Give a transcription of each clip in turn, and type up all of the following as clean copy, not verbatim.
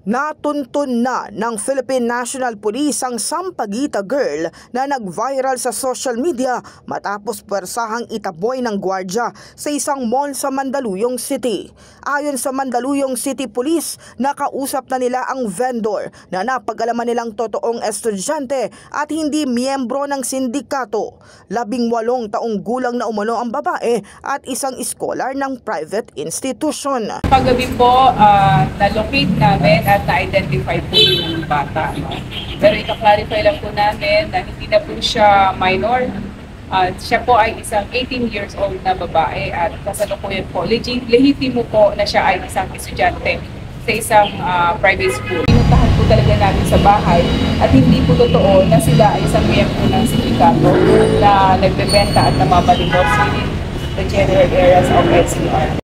Natuntun na ng Philippine National Police ang Sampaguita girl na nag-viral sa social media matapos puwersahang itaboy ng gwardya sa isang mall sa Mandaluyong City. Ayon sa Mandaluyong City Police, nakausap na nila ang vendor na napag-alaman nilang totoong estudyante at hindi miyembro ng sindikato. 18 taong gulang na umano ang babae at isang scholar ng private institution. Paggabi po, na-locate namin at na-identify po yung bata. Pero ika-clarify lang po namin na hindi na po siya minor. Siya po ay isang 18 years old na babae at kasalukuyan po, lehitimo po na siya ay isang estudyante sa isang private school. Pinuntahan po talaga namin sa bahay at hindi po totoo na sila ay isang miyembro ng sindikato na nagbebenta at namabalimos in the general areas of NCR.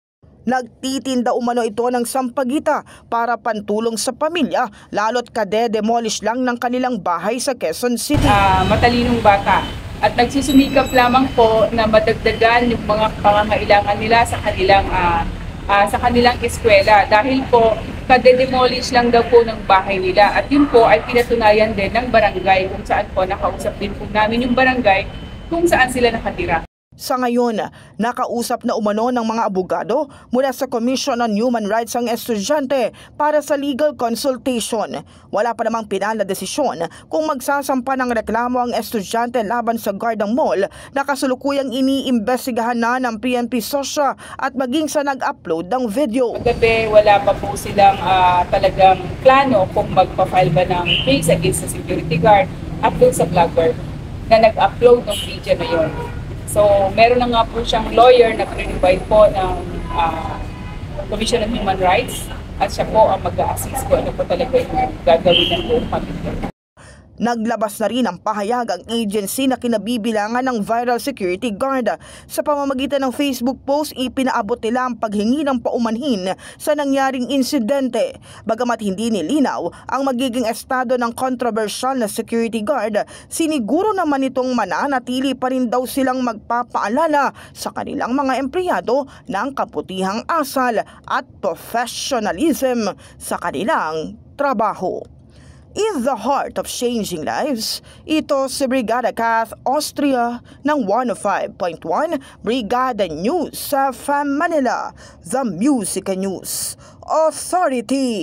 Nagtitinda umano ito ng Sampaguita para pantulong sa pamilya, lalo't kade-demolish lang ng kanilang bahay sa Quezon City. Matalinong bata at nagsusumikap lamang po na madagdagan yung mga pangangailangan nila sa kanilang eskwela dahil po kade-demolish lang daw po ng bahay nila at yun po ay pinatunayan din ng barangay kung saan po nakausap din po namin yung barangay kung saan sila nakatira. Sa ngayon, nakausap na umano ng mga abogado mula sa Commission on Human Rights ang estudyante para sa legal consultation. Wala pa namang pinal na desisyon kung magsasampa ng reklamo ang estudyante laban sa guard ng mall na kasulukuyang iniimbestigahan na ng PNP SOSYA at maging sa nag-upload ng video. Kagabi, wala pa po silang talagang plano kung magpa-file ba ng case against the security guard upload sa vlogger na nag-upload ng video na yun. So, meron na nga po siyang lawyer na pre-invite po ng Commission on Human Rights at siya po ang mag-a-assist ko ano po talaga yung gagawin ng buong pamilya. Naglabas na rin ang pahayag ang agency na kinabibilangan ng viral security guard. Sa pamamagitan ng Facebook post, ipinaabot nila ang paghingi ng paumanhin sa nangyaring insidente. Bagamat hindi nilinaw ang magiging estado ng controversial na security guard, siniguro naman itong mananatili pa rin daw silang magpapaalala sa kanilang mga empleyado ng kaputihang asal at professionalism sa kanilang trabaho. In the heart of changing lives, ito si Brigada Kath Austria ng 105.1 Brigada News sa FM Manila, the Music News Authority.